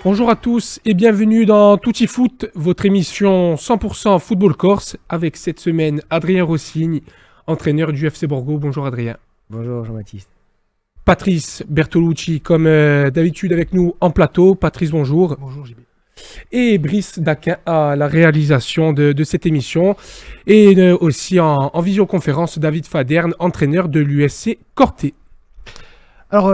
Bonjour à tous et bienvenue dans Tutti Foot, votre émission 100% football corse, avec cette semaine Adrien Rossigne, entraîneur du FC Borgo. Bonjour Adrien. Bonjour Jean-Baptiste. Patrice Bertolucci, comme d'habitude avec nous en plateau. Patrice, bonjour. Bonjour JB. Et Brice Daquin à la réalisation de cette émission. Et aussi en visioconférence, David Faderne, entraîneur de l'USC Corté. Alors,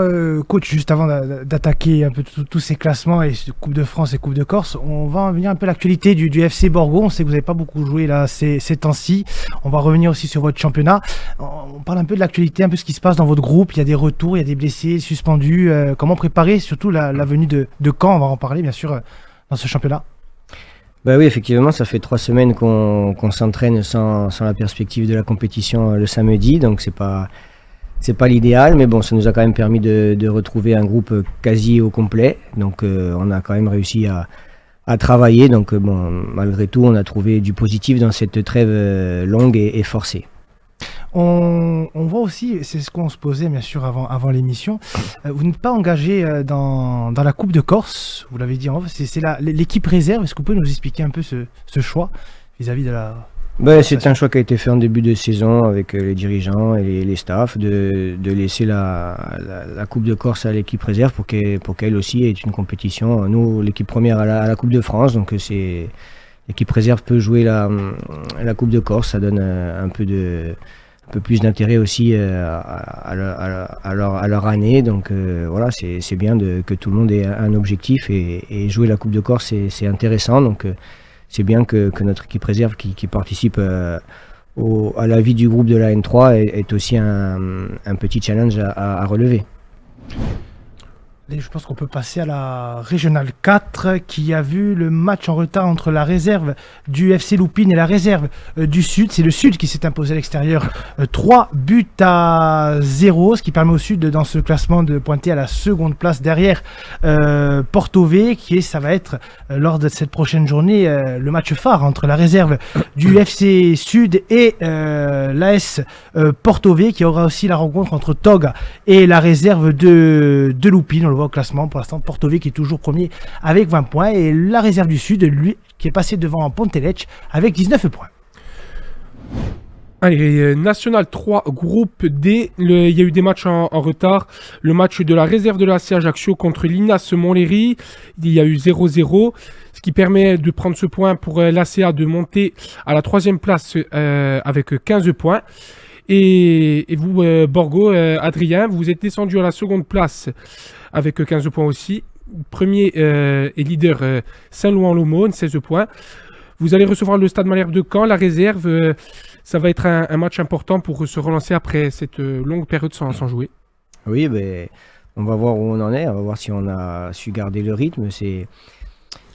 coach, juste avant d'attaquer un peu tous ces classements et Coupe de France et Coupe de Corse, on va en venir un peu à l'actualité du FC Borgo. On sait que vous n'avez pas beaucoup joué là ces temps-ci. On va revenir aussi sur votre championnat. On parle un peu de l'actualité, un peu ce qui se passe dans votre groupe. Il y a des retours, il y a des blessés, suspendus. Comment préparer surtout la venue de Caen? On va en parler bien sûr dans ce championnat. Bah oui, effectivement, ça fait 3 semaines qu'on s'entraîne sans la perspective de la compétition le samedi, donc c'est pas l'idéal, mais bon, ça nous a quand même permis de retrouver un groupe quasi au complet. Donc on a quand même réussi à travailler. Donc bon, malgré tout, on a trouvé du positif dans cette trêve longue et forcée. On voit aussi, c'est ce qu'on se posait bien sûr avant l'émission, vous n'êtes pas engagé dans la Coupe de Corse, vous l'avez dit en off, c'est l'équipe réserve. Est-ce que vous pouvez nous expliquer un peu ce choix vis-à-vis de la... C'est un choix qui a été fait en début de saison avec les dirigeants et les staffs de laisser la Coupe de Corse à l'équipe réserve pour qu'elle aussi ait une compétition. Nous, l'équipe première à la Coupe de France, donc l'équipe réserve peut jouer la Coupe de Corse. Ça donne un peu plus d'intérêt aussi à leur année. Donc voilà, c'est bien que tout le monde ait un objectif et jouer la Coupe de Corse, c'est intéressant. Donc c'est bien que notre équipe réserve qui participe à la vie du groupe de la N3 est aussi un petit challenge à relever. Et je pense qu'on peut passer à la Régionale 4 qui a vu le match en retard entre la réserve du FC Loupine et la réserve du Sud. C'est le Sud qui s'est imposé à l'extérieur 3-0, ce qui permet au Sud dans ce classement de pointer à la seconde place derrière Porto V, ça va être lors de cette prochaine journée le match phare entre la réserve du FC Sud et l'AS Porto V, qui aura aussi la rencontre entre Toga et la réserve de Loupine. On le voit au classement pour l'instant, Porto V qui est toujours premier avec 20 points et la réserve du Sud, lui, qui est passé devant Ponteletch avec 19 points. Allez, National 3, groupe D, il y a eu des matchs en retard. Le match de la réserve de l'AC Ajaccio contre l'INAS Montlhéry, il y a eu 0-0, ce qui permet de prendre ce point pour l'ACA de monter à la 3e place avec 15 points. Et vous, Borgo, Adrien, vous êtes descendu à la seconde place avec 15 points aussi. Premier et leader Saint-Louis-en-l'Aumône, 16 points. Vous allez recevoir le Stade Malherbe de Caen, la réserve. Ça va être un match important pour se relancer après cette longue période sans jouer. Oui, on va voir où on en est. On va voir si on a su garder le rythme.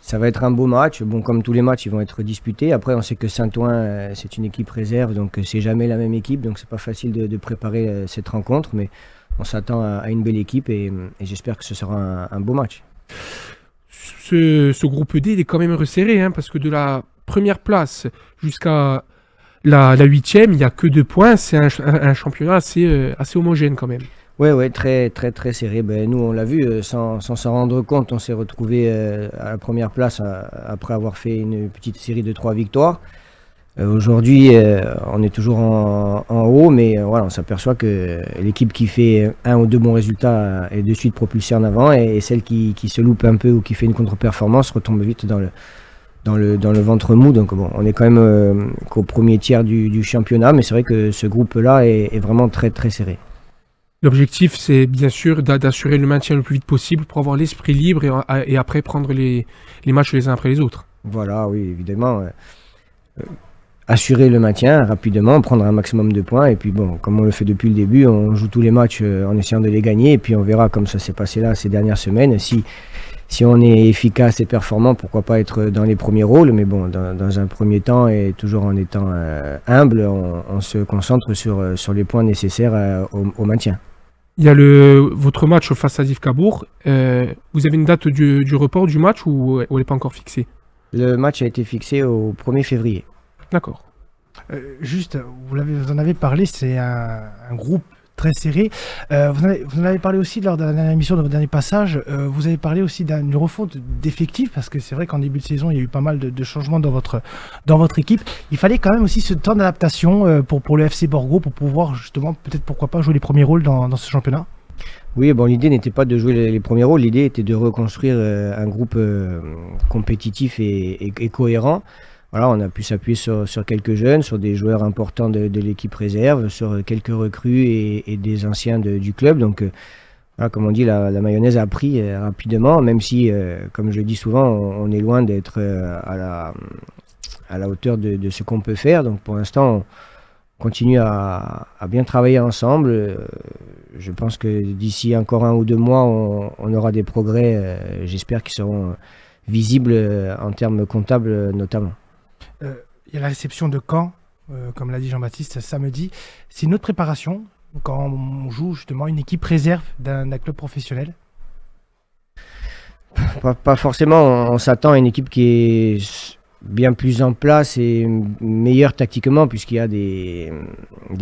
Ça va être un beau match. Bon, comme tous les matchs, ils vont être disputés. Après, on sait que Saint-Ouen, c'est une équipe réserve, donc c'est jamais la même équipe. Donc c'est pas facile de préparer cette rencontre, mais on s'attend à une belle équipe et j'espère que ce sera un beau match. Ce groupe D, il est quand même resserré, parce que de la première place jusqu'à la 8e, il n'y a que 2 points. C'est un championnat assez homogène quand même. Ouais, très très très serré. Nous, on l'a vu, sans s'en rendre compte, on s'est retrouvé à la première place après avoir fait une petite série de 3 victoires. Aujourd'hui, on est toujours en haut, mais voilà, on s'aperçoit que l'équipe qui fait 1 ou 2 bons résultats est de suite propulsée en avant, et celle qui se loupe un peu ou qui fait une contre-performance retombe vite dans le ventre mou. Donc bon, on est quand même qu'au premier tiers du championnat, mais c'est vrai que ce groupe-là est vraiment très très serré. L'objectif, c'est bien sûr d'assurer le maintien le plus vite possible pour avoir l'esprit libre et après prendre les matchs les uns après les autres. Voilà, oui, évidemment. Assurer le maintien rapidement, prendre un maximum de points, et puis bon, comme on le fait depuis le début, on joue tous les matchs en essayant de les gagner, et puis on verra comme ça s'est passé là ces dernières semaines. Si on est efficace et performant, pourquoi pas être dans les premiers rôles, mais bon, dans un premier temps, et toujours en étant humble, on se concentre sur les points nécessaires au maintien. Il y a votre match face à Div Cabourg. Vous avez une date du report du match ou elle n'est pas encore fixée? Le match a été fixé au 1er février. D'accord. Juste, vous en avez parlé, c'est un groupe très serré. Vous en avez parlé aussi lors de la dernière émission, de votre dernier passage. Vous avez parlé aussi d'une refonte d'effectifs, parce que c'est vrai qu'en début de saison, il y a eu pas mal de changements dans votre équipe. Il fallait quand même aussi ce temps d'adaptation pour le FC Borgo, pour pouvoir justement, peut-être pourquoi pas, jouer les premiers rôles dans ce championnat. Oui, bon, l'idée n'était pas de jouer les premiers rôles, l'idée était de reconstruire un groupe compétitif et cohérent. Voilà, on a pu s'appuyer sur quelques jeunes, sur des joueurs importants de l'équipe réserve, sur quelques recrues et des anciens du club. Donc, voilà, comme on dit, la mayonnaise a pris rapidement, même si, comme je le dis souvent, on est loin d'être à la hauteur de ce qu'on peut faire. Donc, pour l'instant, on continue à bien travailler ensemble. Je pense que d'ici encore 1 ou 2 mois, on aura des progrès, j'espère, qui seront visibles en termes comptables notamment. Il y a la réception de Caen, comme l'a dit Jean-Baptiste, samedi. C'est une autre préparation quand on joue justement une équipe réserve d'un club professionnel. Pas forcément, on s'attend à une équipe qui est bien plus en place et meilleure tactiquement, puisqu'il y a des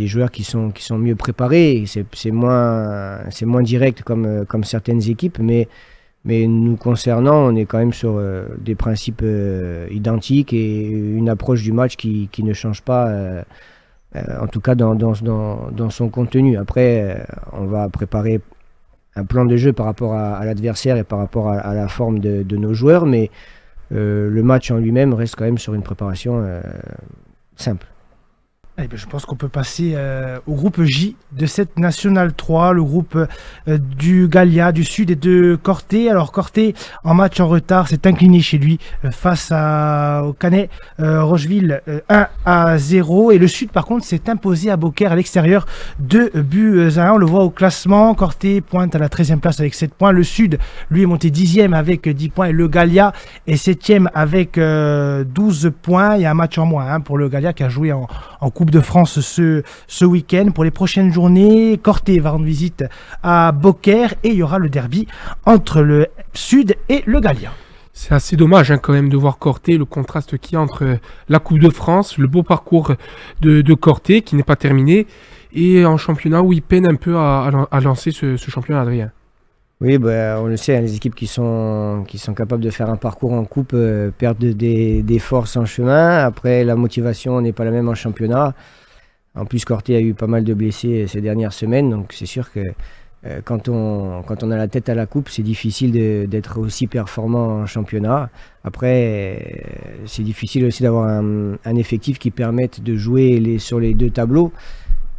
joueurs qui sont mieux préparés. C'est moins direct comme certaines équipes, mais nous concernant, on est quand même sur des principes identiques et une approche du match qui ne change pas, en tout cas dans son contenu. Après, on va préparer un plan de jeu par rapport à l'adversaire et par rapport à la forme de nos joueurs, mais le match en lui-même reste quand même sur une préparation simple. Eh bien, je pense qu'on peut passer au groupe J de cette Nationale 3, le groupe du Gallia, du Sud et de Corté. Alors Corté, en match en retard, s'est incliné chez lui face au Canet Rocheville 1-0. Et le Sud, par contre, s'est imposé à Beaucaire à l'extérieur 2-1. On le voit au classement. Corté pointe à la 13e place avec 7 points. Le Sud, lui, est monté 10e avec 10 points. Et le Gallia est 7e avec 12 points. Il y a un match en moins pour le Gallia qui a joué en Coupe de France ce week-end. Pour les prochaines journées, Corté va rendre visite à Beaucaire et il y aura le derby entre le Sud et le Gallia. C'est assez dommage quand même de voir Corté, le contraste qu'il y a entre la Coupe de France, le beau parcours de Corté qui n'est pas terminé, et en championnat où il peine un peu à lancer ce championnat, Adrien. Oui, on le sait, les équipes qui sont capables de faire un parcours en coupe perdent des forces en chemin. Après, la motivation n'est pas la même en championnat. En plus, Corté a eu pas mal de blessés ces dernières semaines, donc c'est sûr que quand on a la tête à la coupe, c'est difficile d'être aussi performant en championnat. Après, c'est difficile aussi d'avoir un effectif qui permette de jouer sur les 2 tableaux.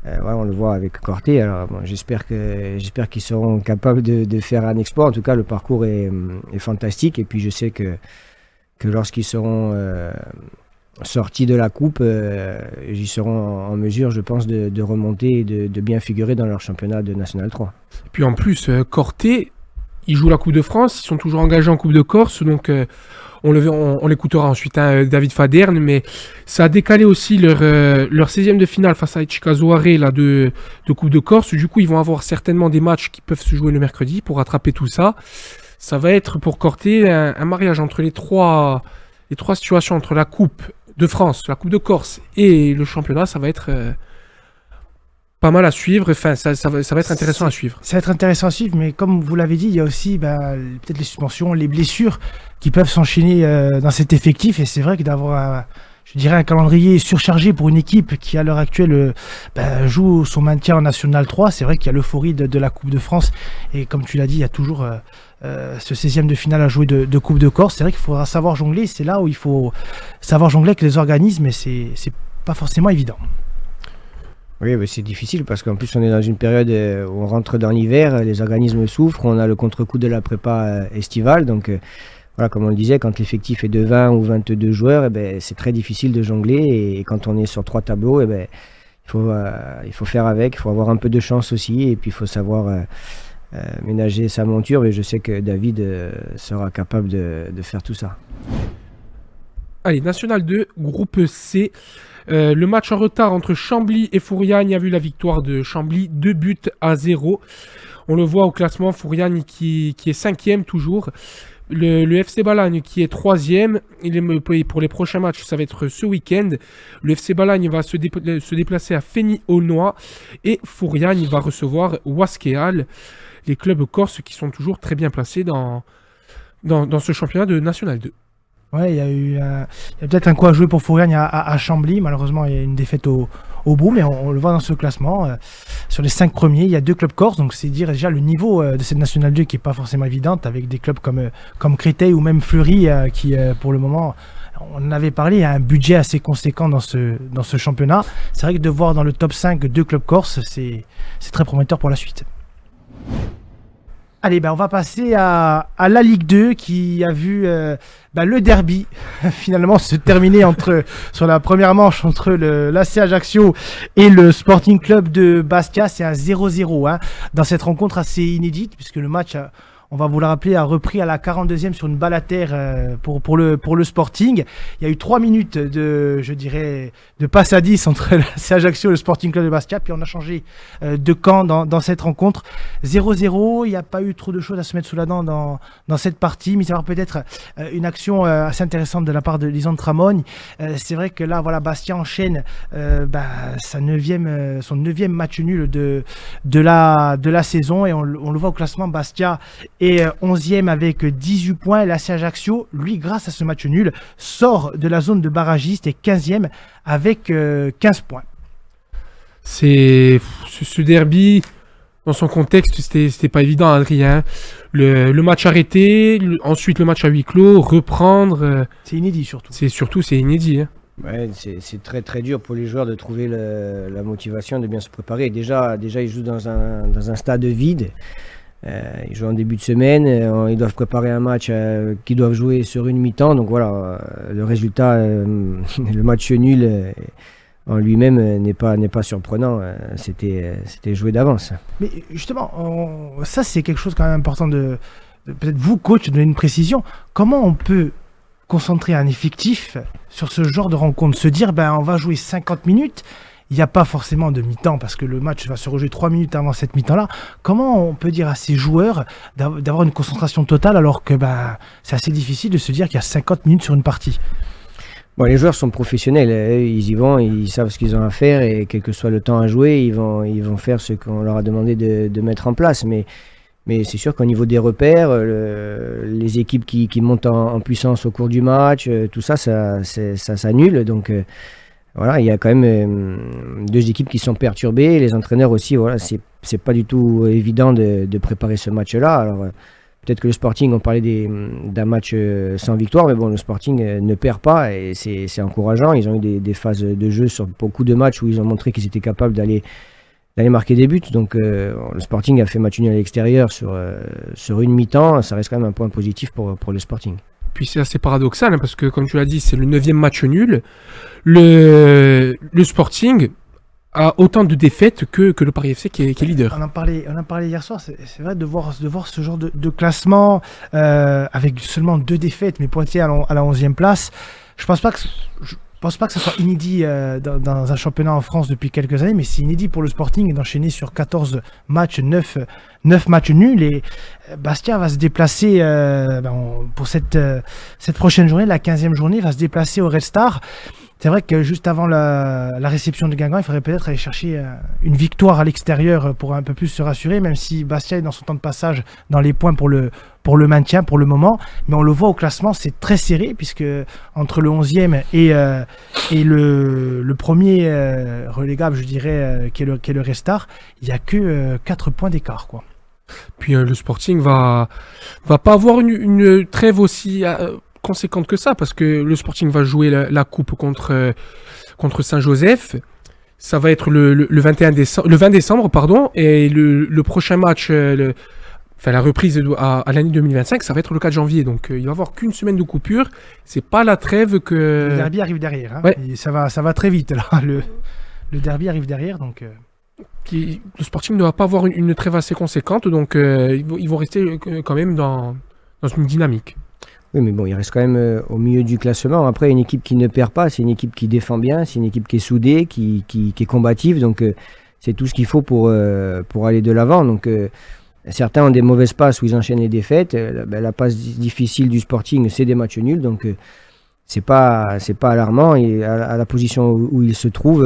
On le voit avec Corté. Alors j'espère qu'ils seront capables de faire un exploit. En tout cas, le parcours est fantastique. Et puis je sais que lorsqu'ils seront sortis de la coupe, ils seront en mesure, je pense, de remonter et de bien figurer dans leur championnat de National 3. Et puis en plus, Corté, ils jouent la Coupe de France. Ils sont toujours engagés en Coupe de Corse. Donc on l'écoutera ensuite, David Faderne, mais ça a décalé aussi leur 16e de finale face à Ichika Zoaré de Coupe de Corse. Du coup, ils vont avoir certainement des matchs qui peuvent se jouer le mercredi pour rattraper tout ça. Ça va être pour Corté un mariage entre les trois situations, entre la Coupe de France, la Coupe de Corse et le championnat. Ça va être pas mal à suivre, enfin ça va être intéressant à suivre. Ça va être intéressant à suivre, mais comme vous l'avez dit, il y a aussi peut-être les suspensions, les blessures qui peuvent s'enchaîner dans cet effectif, et c'est vrai que d'avoir un calendrier surchargé pour une équipe qui à l'heure actuelle joue son maintien en National 3, c'est vrai qu'il y a l'euphorie de la Coupe de France, et comme tu l'as dit, il y a toujours ce 16e de finale à jouer de Coupe de Corse. C'est vrai qu'il faudra savoir jongler, c'est là où il faut savoir jongler avec les organismes, et c'est pas forcément évident. Oui, mais c'est difficile parce qu'en plus on est dans une période où on rentre dans l'hiver, les organismes souffrent, on a le contre-coup de la prépa estivale, donc voilà, comme on le disait, quand l'effectif est de 20 ou 22 joueurs, c'est très difficile de jongler, et quand on est sur 3 tableaux, il faut faire avec, il faut avoir un peu de chance aussi, et puis il faut savoir ménager sa monture, mais je sais que David sera capable de faire tout ça. Allez, National 2, groupe C. Le match en retard entre Chambly et Fouriane a vu la victoire de Chambly, 2-0. On le voit au classement, Fouriane qui est 5e toujours. Le FC Balagne qui est troisième, pour les prochains matchs, ça va être ce week-end. Le FC Balagne va se déplacer à Fény-Aulnois et Fouriagne va recevoir Ouasquéal, les clubs corses qui sont toujours très bien placés dans ce championnat de National 2. Ouais, il y a peut-être un coup à jouer pour Fouriagne à Chambly. Malheureusement, il y a une défaite au bout, mais on le voit dans ce classement. Sur les 5 premiers, il y a 2 clubs corses, donc c'est dire déjà le niveau de cette National 2 qui n'est pas forcément évidente, avec des clubs comme Créteil ou même Fleury, qui pour le moment, on en avait parlé, il y a un budget assez conséquent dans ce championnat. C'est vrai que de voir dans le top 5 2 clubs corses, c'est très prometteur pour la suite. Allez, on va passer à la Ligue 2 qui a vu le derby finalement se terminer sur la première manche entre l'AC Ajaccio et le Sporting Club de Bastia. C'est un 0-0 dans cette rencontre assez inédite puisque le match, on va vous le rappeler, a repris à la 42e sur une balle à terre pour le Sporting. Il y a eu 3 minutes de passe à 10 entre l'AC Ajaccio et le Sporting Club de Bastia. Puis on a changé de camp dans cette rencontre. 0-0, il n'y a pas eu trop de choses à se mettre sous la dent dans cette partie. Mais ça va peut-être une action assez intéressante de la part de Lisandre Tramogne. C'est vrai que là, voilà, Bastia enchaîne son 9e match nul de la saison. Et on le voit au classement, Bastia et 11e avec 18 points. L'AC Ajaccio, lui, grâce à ce match nul, sort de la zone de barragiste et 15e avec 15 points. Ce derby, dans son contexte, c'était pas évident, Adrien. Le match arrêté, ensuite le match à huis clos, reprendre. C'est inédit surtout. C'est inédit. Hein. Ouais, c'est très très dur pour les joueurs de trouver la motivation de bien se préparer. Déjà ils jouent dans un stade vide. Ils jouent en début de semaine, ils doivent préparer un match qu'ils doivent jouer sur une mi-temps. Donc voilà, le résultat, le match nul en lui-même n'est pas surprenant. C'était joué d'avance. Mais justement, ça c'est quelque chose quand même important peut-être vous, coach, de donner une précision. Comment on peut concentrer un effectif sur ce genre de rencontre? Se dire, on va jouer 50 minutes. Il n'y a pas forcément de mi-temps parce que le match va se rejouer 3 minutes avant cette mi-temps-là. Comment on peut dire à ces joueurs d'avoir une concentration totale alors que c'est assez difficile de se dire qu'il y a 50 minutes sur une partie? Bon, les joueurs sont professionnels, ils y vont, ils savent ce qu'ils ont à faire et quel que soit le temps à jouer, ils vont faire ce qu'on leur a demandé de mettre en place. Mais c'est sûr qu'au niveau des repères, les équipes qui montent en puissance au cours du match, tout ça s'annule. Donc voilà, il y a quand même 2 équipes qui sont perturbées. Les entraîneurs aussi, voilà, c'est pas du tout évident de préparer ce match-là. Alors peut-être que le Sporting, on parlait d'un match sans victoire, mais bon, le Sporting ne perd pas et c'est encourageant. Ils ont eu des phases de jeu sur beaucoup de matchs où ils ont montré qu'ils étaient capables d'aller marquer des buts. Donc le Sporting a fait match nul à l'extérieur sur une mi-temps. Ça reste quand même un point positif pour le Sporting. Puis c'est assez paradoxal, parce que comme tu l'as dit, c'est le 9e match nul. Le Sporting a autant de défaites que le Paris FC qui est leader. On en parlait hier soir, c'est vrai de voir ce genre de classement avec seulement 2 défaites, mais pointé à la 11e place. Je pense pas que ça soit inédit dans un championnat en France depuis quelques années, mais c'est inédit pour le Sporting d'enchaîner sur 14 matchs, 9 matchs nuls. Et Bastia va se déplacer pour cette prochaine journée, la 15e journée, va se déplacer au Red Star. C'est vrai que juste avant la réception de Guingamp, il faudrait peut-être aller chercher une victoire à l'extérieur pour un peu plus se rassurer, même si Bastia est dans son temps de passage dans les points pour le maintien pour le moment. Mais on le voit au classement, c'est très serré, puisque entre le 11e et le premier relégable, je dirais, qui est le Restart, il n'y a que 4 points d'écart, quoi. Puis le Sporting va pas avoir une trêve aussi conséquente que ça, parce que le Sporting va jouer la coupe contre Saint-Joseph. Ça va être le 20 décembre, et le prochain match, la reprise à l'année 2025, ça va être le 4 janvier. Donc il va y avoir qu'une semaine de coupure. C'est pas la trêve que... Le derby arrive derrière. Ouais. Et ça va très vite là. Le derby arrive derrière, donc... Le Sporting ne va pas avoir une trêve assez conséquente, donc ils vont rester quand même dans une dynamique. Oui, mais bon, il reste quand même au milieu du classement. Après, une équipe qui ne perd pas, c'est une équipe qui défend bien, c'est une équipe qui est soudée, qui est combative. Donc, c'est tout ce qu'il faut pour aller de l'avant. Donc, certains ont des mauvaises passes où ils enchaînent les défaites. La passe difficile du Sporting, c'est des matchs nuls. Donc, c'est pas alarmant. Et à la position où ils se trouvent,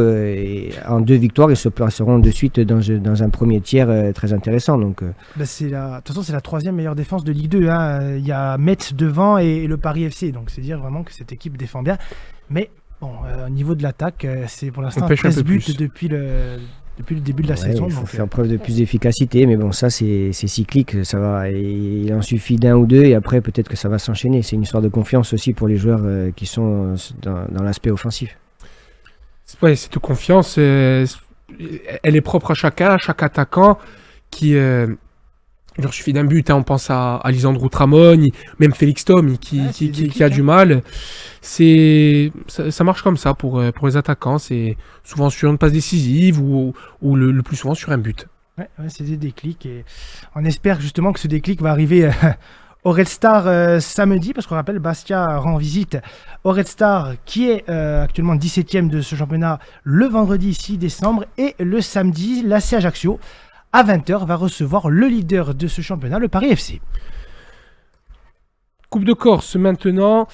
en 2 victoires, ils se placeront de suite dans un premier tiers très intéressant. Donc, de toute façon, c'est la 3e meilleure défense de Ligue 2. Hein. Il y a Metz devant et le Paris FC. Donc, c'est dire vraiment que cette équipe défend bien. Mais bon, au niveau de l'attaque, c'est pour l'instant 13 buts depuis le début de la saison. Il faut faire preuve de plus d'efficacité, mais bon, ça c'est cyclique, ça va. Et il en suffit d'un ou deux, et après peut-être que ça va s'enchaîner. C'est une histoire de confiance aussi pour les joueurs qui sont dans l'aspect offensif. Ouais, cette confiance, elle est propre à chaque attaquant qui. Il leur suffit d'un but, hein, on pense à Lisandro Tramon, même Félix Thom qui a du mal. Ça marche comme ça pour les attaquants, c'est souvent sur une passe décisive ou le plus souvent sur un but. Ouais, c'est des déclics et on espère justement que ce déclic va arriver au Red Star samedi, parce qu'on rappelle, Bastia rend visite au Red Star qui est actuellement 17e de ce championnat le vendredi 6 décembre et le samedi, l'AC Ajaccio à 20h va recevoir le leader de ce championnat, le Paris FC. Coupe de Corse maintenant,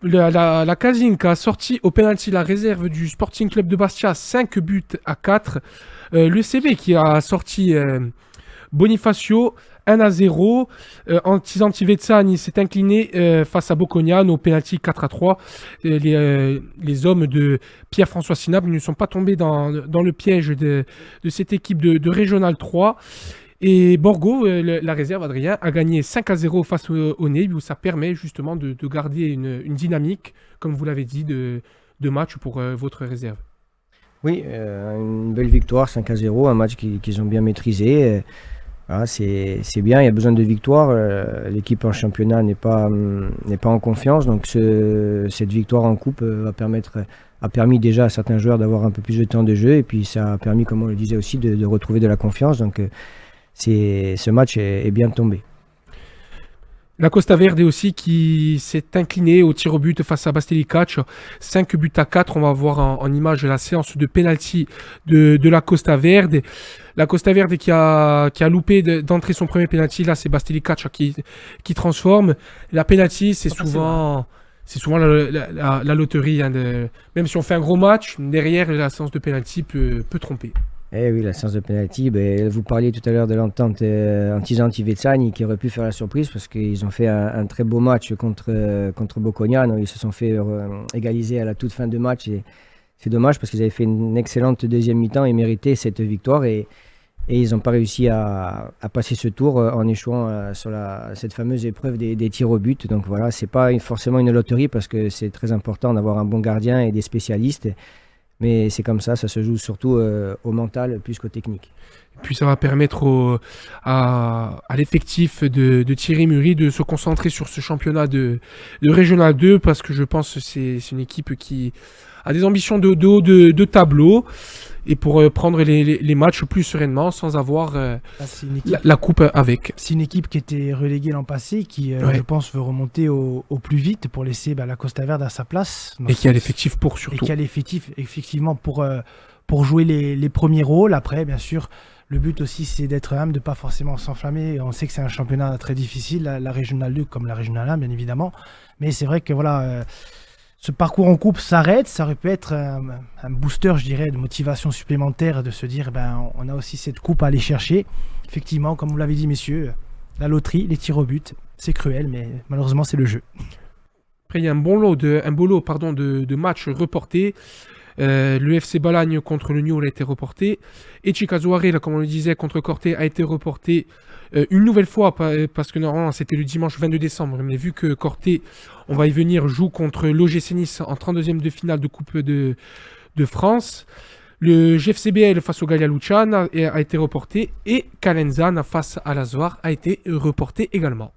la Casinca a sorti au penalty la réserve du Sporting Club de Bastia 5-4. Le CB qui a sorti Bonifacio 1-0. Antizanti s'est incliné face à Bocognano au penalty 4-3. Les hommes de Pierre-François Sinab ne sont pas tombés dans le piège de cette équipe de Régional 3. Et Borgo, la réserve, Adrien, a gagné 5-0 face au Ney, où ça permet justement de garder une dynamique, comme vous l'avez dit, de match pour votre réserve. Oui, une belle victoire, 5-0, un match qu'ils ont bien maîtrisé. Voilà, c'est bien, il y a besoin de victoire. L'équipe en championnat n'est pas en confiance, donc cette victoire en coupe a permis déjà à certains joueurs d'avoir un peu plus de temps de jeu, et puis ça a permis, comme on le disait aussi, de retrouver de la confiance. Donc ce match est bien tombé. La Costa Verde aussi qui s'est inclinée au tir au but face à Bastelicac, 5-4. On va voir en image la séance de penalty de la Costa Verde. La Costa Verde qui a loupé d'entrer son premier penalty, là c'est Bastelicac qui transforme. La penalty c'est souvent la loterie, hein, même si on fait un gros match, derrière la séance de penalty peut tromper. Eh oui, la séance de penalty, vous parliez tout à l'heure de l'entente Antizanti-Vezzani qui aurait pu faire la surprise parce qu'ils ont fait un très beau match contre Bocognano. Ils se sont fait égaliser à la toute fin de match. Et c'est dommage parce qu'ils avaient fait une excellente deuxième mi-temps et méritaient cette victoire. Et ils n'ont pas réussi à passer ce tour en échouant sur cette fameuse épreuve des tirs au but. Donc voilà, c'est pas forcément une loterie parce que c'est très important d'avoir un bon gardien et des spécialistes. Mais c'est comme ça se joue surtout au mental plus qu'au technique. Puis ça va permettre à l'effectif de Thierry Murry de se concentrer sur ce championnat de Régional 2, parce que je pense que c'est une équipe qui a des ambitions de haut de tableau, et pour prendre les matchs plus sereinement sans avoir la coupe avec. C'est une équipe qui était reléguée l'an passé, qui je pense veut remonter au plus vite pour laisser la Costa Verde à sa place. Et qui a l'effectif pour surtout. Et qui a l'effectif effectivement pour jouer les premiers rôles. Après, bien sûr, le but aussi c'est d'être humble, de ne pas forcément s'enflammer. On sait que c'est un championnat très difficile, la Régional 2 comme la Régional 1 bien évidemment. Mais c'est vrai que voilà... ce parcours en coupe s'arrête, ça aurait pu être un booster, je dirais, de motivation supplémentaire, de se dire, on a aussi cette coupe à aller chercher. Effectivement, comme vous l'avez dit, messieurs, la loterie, les tirs au but, c'est cruel, mais malheureusement, c'est le jeu. Après, il y a un beau lot de matchs reportés. Le FC Balagne contre le Nîmes a été reporté. Et Chikazuare, comme on le disait, contre Corté, a été reporté une nouvelle fois, parce que normalement c'était le dimanche 22 décembre, mais vu que Corté, on va y venir, joue contre l'OGC Nice en 32e de finale de Coupe de France. Le GFCBL face au Gallia Luciana a été reporté, et Calenzane face à l'Asvar a été reporté également.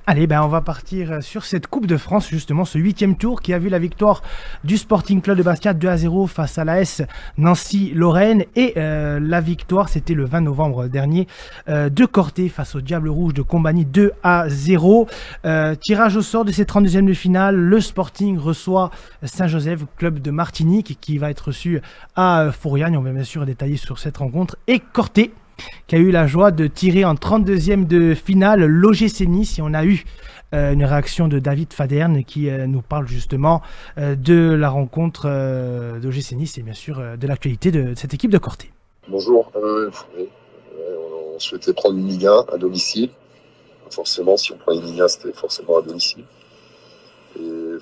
Allez, on va partir sur cette Coupe de France, justement, ce 8e tour qui a vu la victoire du Sporting Club de Bastia 2-0 face à l'AS Nancy-Lorraine. Et la victoire, c'était le 20 novembre dernier, de Corté face au Diable Rouge de Combani 2-0. Tirage au sort de ces 32e de finale, le Sporting reçoit Saint-Joseph, club de Martinique, qui va être reçu à Fouriagne. On va bien sûr détailler sur cette rencontre. Et Corté, qui a eu la joie de tirer en 32e de finale l'OGC Nice. Et on a eu une réaction de David Faderne qui nous parle justement de la rencontre d'OGC Nice et bien sûr de l'actualité de cette équipe de Corté. Bonjour, on souhaitait prendre une Ligue 1 à domicile. Forcément, si on prend une Ligue 1, c'était forcément à domicile. Et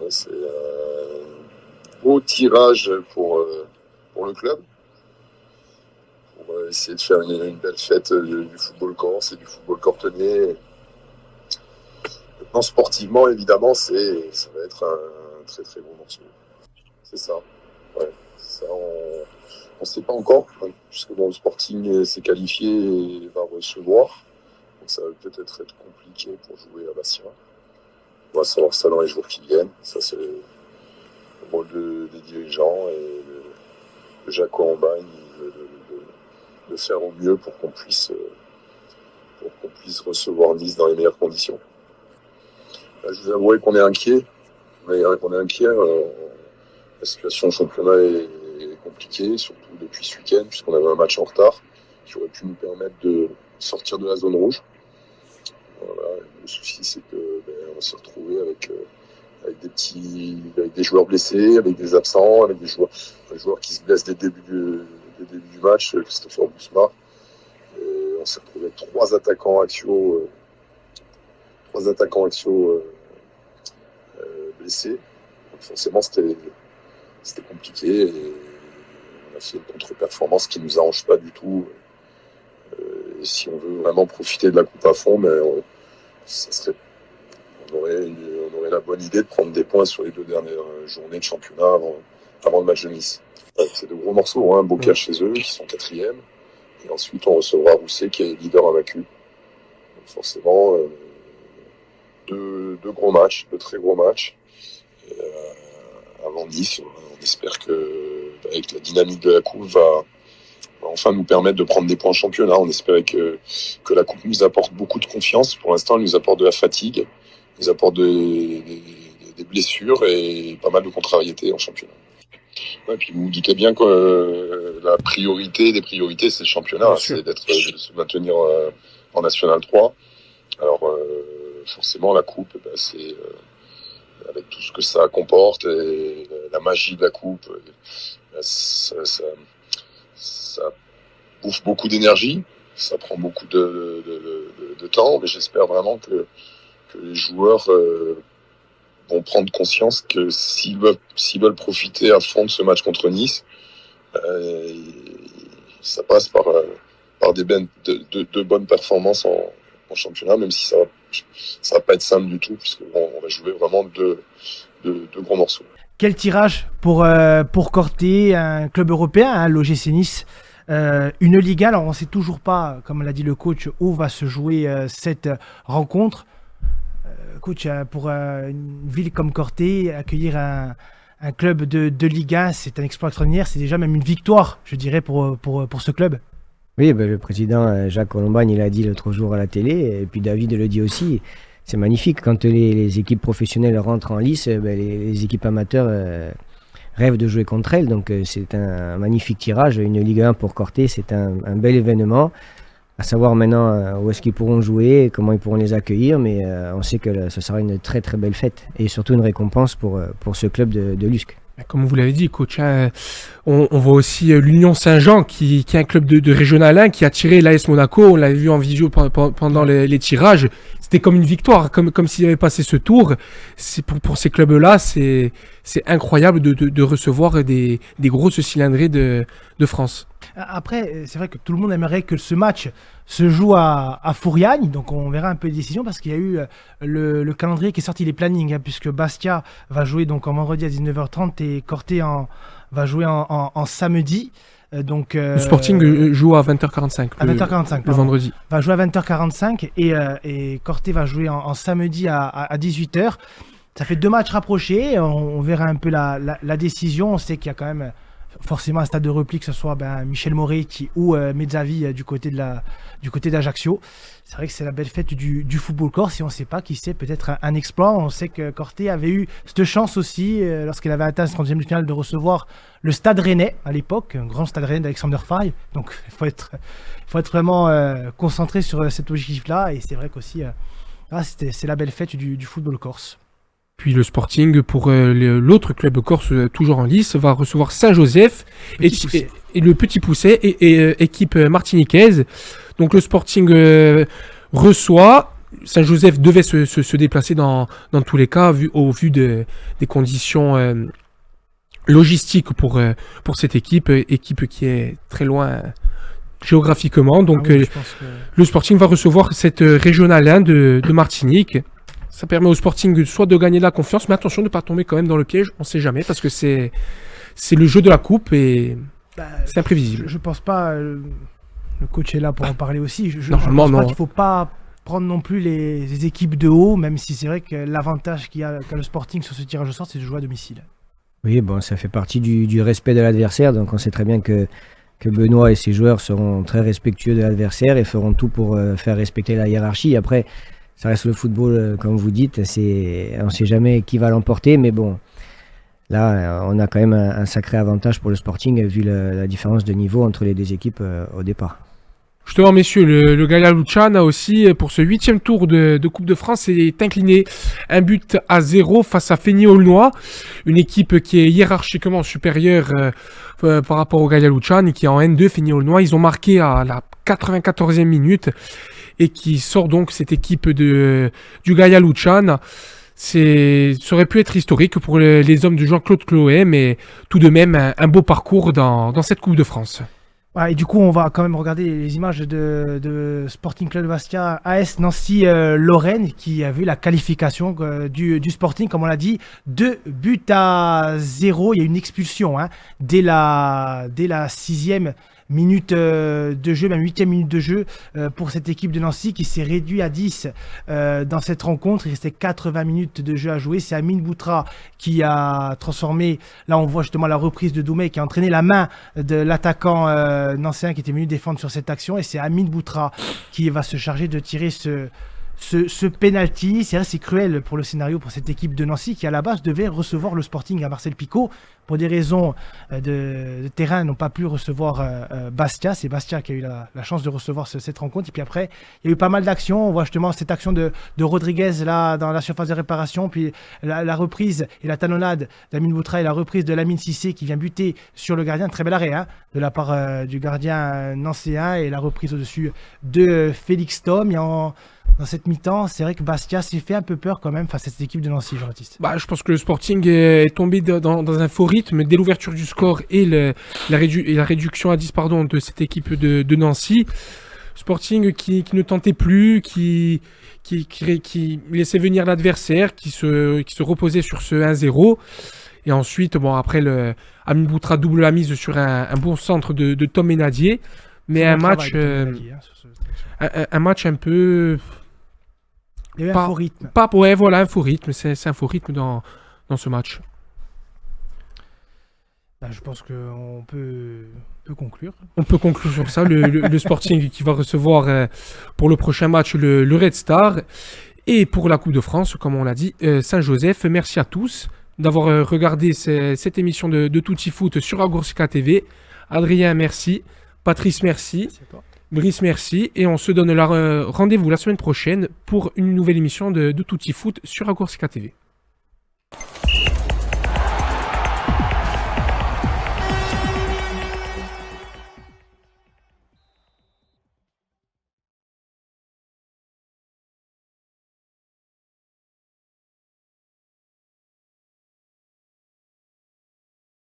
c'est un beau tirage pour le club. Pour essayer de faire une belle fête du football corse et du football cortenais. Maintenant, sportivement, évidemment, ça va être un très très bon morceau. C'est ça. Ouais, ça on ne sait pas encore, puisque le Sporting s'est qualifié et va recevoir. Donc ça va peut-être être compliqué pour jouer à Bastia. On va savoir ça dans les jours qui viennent. Ça, c'est le rôle des dirigeants et de Jacques Colombagne de faire au mieux pour qu'on puisse recevoir Nice dans les meilleures conditions. Là, je vous avouerai qu'on est inquiet. La situation au championnat est compliquée, surtout depuis ce week-end, puisqu'on avait un match en retard qui aurait pu nous permettre de sortir de la zone rouge. Voilà. Le souci, c'est que on s'est retrouvé avec des joueurs blessés, avec des absents, avec des joueurs qui se blessent dès le début du match, Christopher Bousma. On s'est retrouvé avec trois attaquants axiaux blessés. Donc forcément, c'était compliqué et on a fait une contre-performance qui ne nous arrange pas du tout. Et si on veut vraiment profiter de la coupe à fond, on aurait la bonne idée de prendre des points sur les 2 dernières journées de championnat avant le match de Nice. C'est de gros morceaux, hein, Beaucaire chez eux, qui sont 4e. Et ensuite, on recevra Rousset, qui est leader invaincu. Donc forcément, deux gros matchs, de très gros matchs. Et, avant Nice, on espère que, avec la dynamique de la coupe, va enfin nous permettre de prendre des points en championnat. On espérait que la coupe nous apporte beaucoup de confiance. Pour l'instant, elle nous apporte de la fatigue, elle nous apporte des blessures et pas mal de contrariétés en championnat. Ouais, puis vous vous doutez bien que la priorité des priorités, c'est le championnat, c'est de se maintenir en National 3. Alors forcément, la coupe, c'est avec tout ce que ça comporte et la magie de la coupe, ça bouffe beaucoup d'énergie, ça prend beaucoup de temps, mais j'espère vraiment que les joueurs vont prendre conscience que s'ils veulent profiter à fond de ce match contre Nice, ça passe par de bonnes performances en championnat, même si ça va pas être simple du tout, puisqu'on va jouer vraiment de gros morceaux. Quel tirage pour Corté, un club européen, hein, l'OGC Nice, une Liga. Alors on ne sait toujours pas, comme l'a dit le coach, où va se jouer cette rencontre. Coach, pour une ville comme Corté, accueillir un club de Liga, c'est un exploit extraordinaire, c'est déjà même une victoire, je dirais, pour ce club. Oui, le président Jacques Colombagne, il a dit l'autre jour à la télé, et puis David le dit aussi, c'est magnifique. Quand les équipes professionnelles rentrent en lice, les équipes amateurs rêvent de jouer contre elles. Donc c'est un magnifique tirage. Une Ligue 1 pour Corté, c'est un bel événement. À savoir maintenant où est-ce qu'ils pourront jouer, comment ils pourront les accueillir. Mais on sait que ce sera une très très belle fête. Et surtout une récompense pour ce club de Lusque. Comme vous l'avez dit, coach, hein, on voit aussi l'Union Saint-Jean qui est un club de Régional 1 qui a tiré l'AS Monaco. On l'avait vu en visio pendant les tirages. C'était comme une victoire, comme s'il avait passé ce tour. C'est pour ces clubs-là, c'est incroyable de recevoir des grosses cylindrées de France. Après, c'est vrai que tout le monde aimerait que ce match se joue à Fouriagne, donc on verra un peu les décisions parce qu'il y a eu le calendrier qui est sorti, les plannings, hein, puisque Bastia va jouer donc en vendredi à 19h30 et Corté va jouer en samedi. Le Sporting joue à 20h45. À 20h45, le vendredi. Va jouer à 20h45 et Corté va jouer en samedi à 18h. Ça fait 2 matchs rapprochés. On verra un peu la décision. On sait qu'il y a quand même forcément un stade de repli, que ce soit Michel Moretti ou Mezzavi du côté d'Ajaccio. C'est vrai que c'est la belle fête du football corse et on ne sait pas qui c'est, peut-être un exploit. On sait que Corté avait eu cette chance aussi lorsqu'il avait atteint ce 30e de finale de recevoir le Stade Rennais à l'époque, un grand Stade Rennais d'Alexander Faye. Donc il faut être vraiment concentré sur cet objectif-là et c'est vrai qu'aussi c'est la belle fête du football corse. Puis le Sporting, pour l'autre club corse toujours en lice, va recevoir Saint-Joseph et le Petit Pousset et équipe martiniquaise. Donc le Sporting reçoit. Saint-Joseph devait se déplacer dans tous les cas au vu des conditions logistiques pour cette équipe qui est très loin géographiquement. Donc le Sporting va recevoir cette régionale 1 de Martinique. Ça permet au Sporting soit de gagner de la confiance, mais attention de ne pas tomber quand même dans le piège, on ne sait jamais, parce que c'est le jeu de la coupe et c'est imprévisible. Je ne pense pas, le coach est là pour en parler aussi, je Normalement, pense pas non. qu'il ne faut pas prendre non plus les équipes de haut, même si c'est vrai que l'avantage qu'a le Sporting sur ce tirage au sort, c'est de jouer à domicile. Oui, bon, ça fait partie du respect de l'adversaire, donc on sait très bien que Benoît et ses joueurs seront très respectueux de l'adversaire et feront tout pour faire respecter la hiérarchie. Après, ça reste le football, comme vous dites, on ne sait jamais qui va l'emporter, mais bon, là, on a quand même un sacré avantage pour le Sporting, vu la différence de niveau entre les deux équipes au départ. Justement, messieurs, le Gaia Luciana aussi, pour ce 8e tour de Coupe de France, est incliné 1-0 face à Feigny-Aulnois, une équipe qui est hiérarchiquement supérieure par rapport au Gaia Luciana, qui est en N2, Feigny-Aulnois. Ils ont marqué à la 94e minute et qui sort donc cette équipe du Gaia Luciana. Ça aurait pu être historique pour les hommes de Jean-Claude Chloé, mais tout de même un beau parcours dans cette Coupe de France. Et du coup, on va quand même regarder les images de Sporting Club Bastia AS Nancy Lorraine, qui a vu la qualification du Sporting, comme on l'a dit, 2-0. Il y a une expulsion dès la 6e minute de jeu, même 8e minute de jeu pour cette équipe de Nancy qui s'est réduit à 10 dans cette rencontre. Il restait 80 minutes de jeu à jouer. C'est Amine Boutra qui a transformé, là on voit justement la reprise de Doumé qui a entraîné la main de l'attaquant nancéen qui était venu défendre sur cette action, et c'est Amine Boutra qui va se charger de tirer ce penalty. C'est vrai, c'est cruel pour le scénario pour cette équipe de Nancy qui à la base devait recevoir le Sporting à Marcel Picot. Pour des raisons de terrain, n'ont pas pu recevoir Bastia. C'est Bastia qui a eu la chance de recevoir cette rencontre. Et puis après, il y a eu pas mal d'actions. On voit justement cette action de Rodriguez là dans la surface de réparation. Puis la reprise et la talonnade d'Amine Boutra et la reprise de Lamine Cissé qui vient buter sur le gardien. Très bel arrêt de la part du gardien nancéen, et la reprise au-dessus de Félix Thom. Dans cette mi-temps, c'est vrai que Bastia s'est fait un peu peur quand même face à cette équipe de Nancy, Jean-Baptiste. Je pense que le Sporting est tombé dans un faux rythme dès l'ouverture du score et la réduction à 10 de cette équipe de Nancy. Sporting qui ne tentait plus, qui laissait venir l'adversaire, qui se reposait sur ce 1-0. Et ensuite, après, Amine Boutra double la mise sur un bon centre de Thom Ménadier. Mais un match un peu... Il y a eu un faux rythme. Un faux rythme. C'est un faux rythme dans ce match. Je pense qu'on peut conclure. On peut conclure sur ça. Le Sporting qui va recevoir pour le prochain match le Red Star. Et pour la Coupe de France, comme on l'a dit, Saint-Joseph. Merci à tous d'avoir regardé cette émission de Tutti Foot sur Agorsica TV. Adrien, merci. Patrice, merci. Brice, merci. Et on se donne rendez-vous la semaine prochaine pour une nouvelle émission de Tutti Foot sur Agorsica TV.